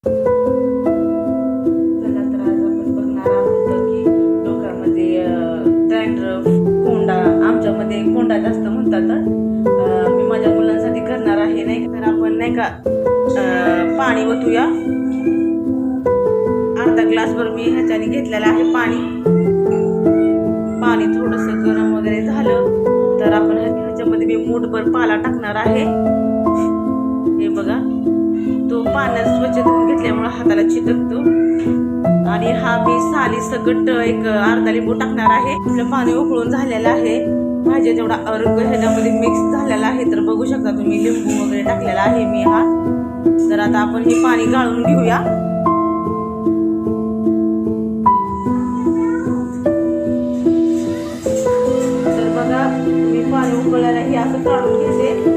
चला तर आज आपण बघणार आहोत की डोक्यामध्ये डॅन्ड्रफ, कोंडा, आमच्यामध्ये कोंडा जास्त म्हणतात. मी माझ्या मुलांसाठी करणार आहे, नाही तर आपण नाही का पाणी ओतूया. अर्धा ग्लासभर मी ह्याच्याने घेतलेलं आहे पाणी थोडंसं गरम वगैरे झालं तर आपण ह्याच्यामध्ये मी मूठभर पाला टाकणार आहे. हे बघा, तो पाण्यात स्वच्छ धुवून घेतल्यामुळे हाताला चिकटतो. आणि हा मी साली सकट एक अर्धा लिंबू टाकणार आहे. आपलं पाणी उकळून झालेलं आहे. भाज्या जेवढा अर्क ह्याच्यामध्ये मिक्स झालेला आहे तर बघू शकता तुम्ही, लिंबू वगैरे टाकलेला आहे मी हा. तर आता आपण हे पाणी गाळून घेऊया. तर बघा, मी पाणी उकळायला हे असं काढून घेते.